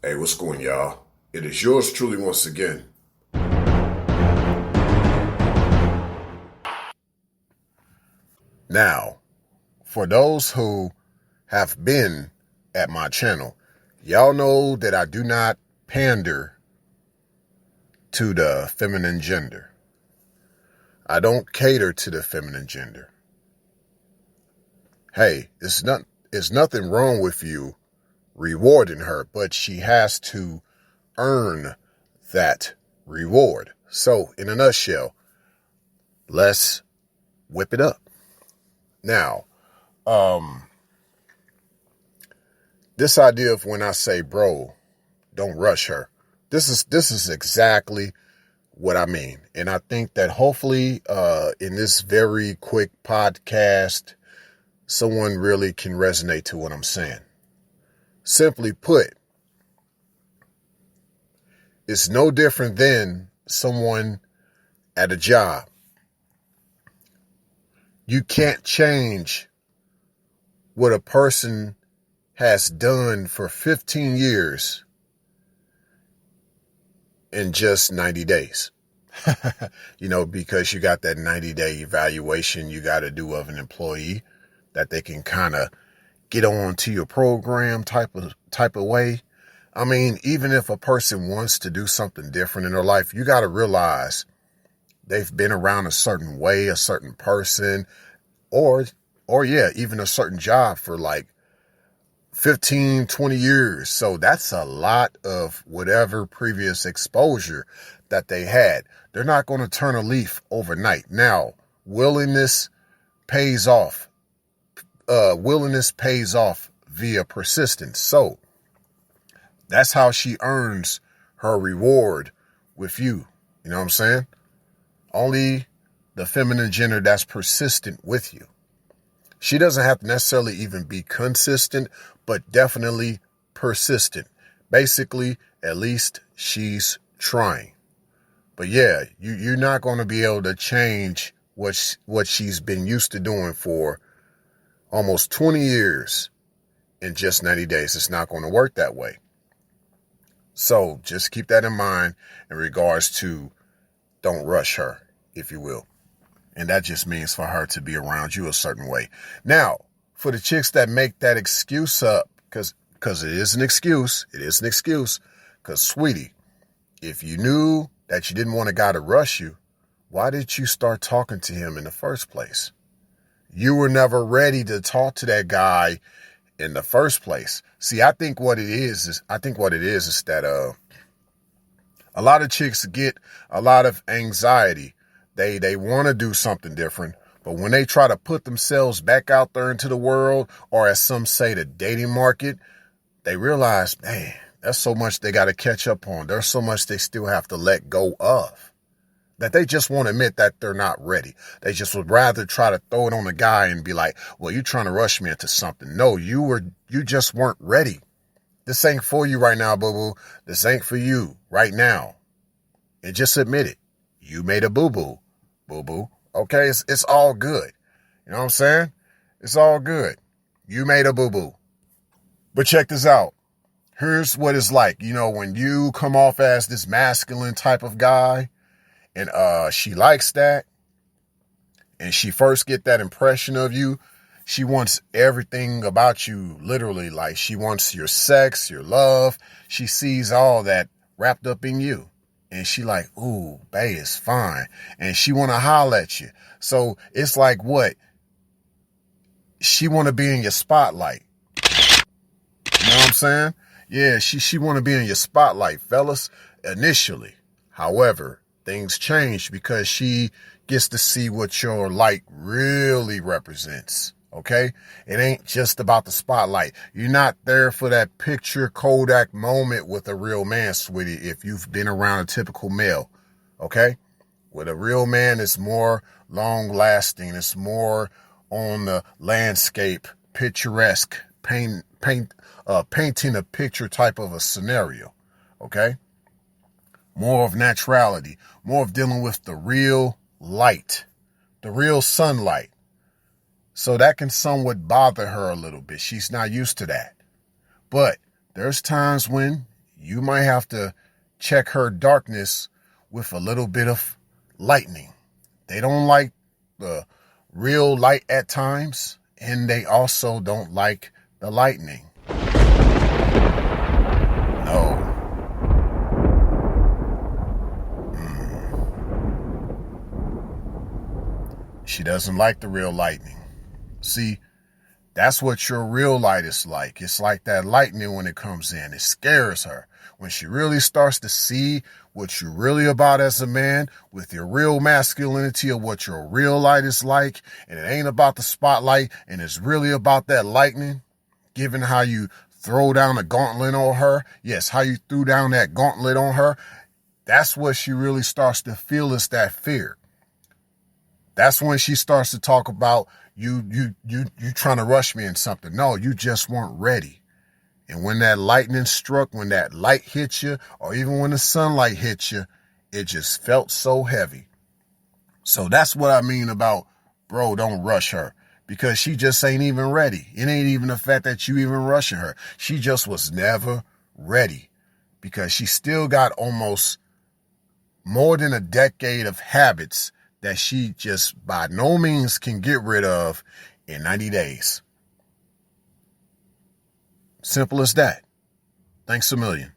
Hey, what's going, y'all? It is yours truly once again. Now, for those who have been at my channel, y'all know that I do not pander to the feminine gender. I don't cater to the feminine gender. Hey, it's nothing wrong with you rewarding her, but she has to earn that reward. So, in a nutshell, let's whip it up. Now, this idea of when I say, bro, don't rush her. This is exactly what I mean. And I think that hopefully in this very quick podcast, someone really can resonate to what I'm saying. Simply put, it's no different than someone at a job. You can't change what a person has done for 15 years in just 90 days. Because you got that 90-day evaluation you got to do of an employee that they can kind of get on to your program type of way. I mean, even if a person wants to do something different in their life, you got to realize they've been around a certain way, a certain person, or yeah, even a certain job for like 15, 20 years. So that's a lot of whatever previous exposure that they had. They're not going to turn a leaf overnight. Now, willingness pays off. Willingness pays off via persistence. So that's how she earns her reward with you. You know what I'm saying? Only the feminine gender that's persistent with you. She doesn't have to necessarily even be consistent, but definitely persistent. Basically, at least she's trying. But yeah, you're not going to be able to change what she's been used to doing for almost 20 years in just 90 days. It's not going to work that way. So just keep that in mind in regards to don't rush her, if you will. And that just means for her to be around you a certain way. Now, for the chicks that make that excuse up, because it is an excuse. Because, sweetie, if you knew that you didn't want a guy to rush you, why did you start talking to him in the first place? You were never ready to talk to that guy in the first place. See, I think what it is that a lot of chicks get a lot of anxiety. They want to do something different, but when they try to put themselves back out there into the world, or as some say, the dating market, they realize, man, there's so much they got to catch up on. There's so much they still have to let go of, that they just won't admit that they're not ready. They just would rather try to throw it on the guy and be like, well, you're trying to rush me into something. No, you just weren't ready. This ain't for you right now, boo-boo. This ain't for you right now. And just admit it. You made a boo-boo. Boo-boo. Okay, it's all good. You know what I'm saying? It's all good. You made a boo-boo. But check this out. Here's what it's like. When you come off as this masculine type of guy, and she likes that, and she first get that impression of you, she wants everything about you, literally. Like, she wants your sex, your love. She sees all that wrapped up in you. And she like, ooh, bae is fine. And she want to holler at you. So it's like what? She want to be in your spotlight. You know what I'm saying? Yeah, she want to be in your spotlight, fellas, initially. However, things change because she gets to see what your light really represents. Okay? It ain't just about the spotlight. You're not there for that picture Kodak moment with a real man, sweetie, if you've been around a typical male. Okay? With a real man, it's more long lasting. It's more on the landscape, picturesque, painting a picture type of a scenario. Okay? More of naturality, more of dealing with the real light, the real sunlight. So that can somewhat bother her a little bit. She's not used to that. But there's times when you might have to check her darkness with a little bit of lightning. They don't like the real light at times, and they also don't like the lightning. No. She doesn't like the real lightning. See, that's what your real light is like. It's like that lightning when it comes in. It scares her. When she really starts to see what you're really about as a man, with your real masculinity of what your real light is like, and it ain't about the spotlight, and it's really about that lightning, given how you throw down a gauntlet on her. Yes, how you threw down that gauntlet on her. That's what she really starts to feel, is that fear. That's when she starts to talk about you trying to rush me in something. No, you just weren't ready. And when that lightning struck, when that light hit you, or even when the sunlight hit you, it just felt so heavy. So that's what I mean about, bro, don't rush her, because she just ain't even ready. It ain't even the fact that you even rushing her. She just was never ready, because she still got almost more than a decade of habits that she just by no means can get rid of in 90 days. Simple as that. Thanks a million.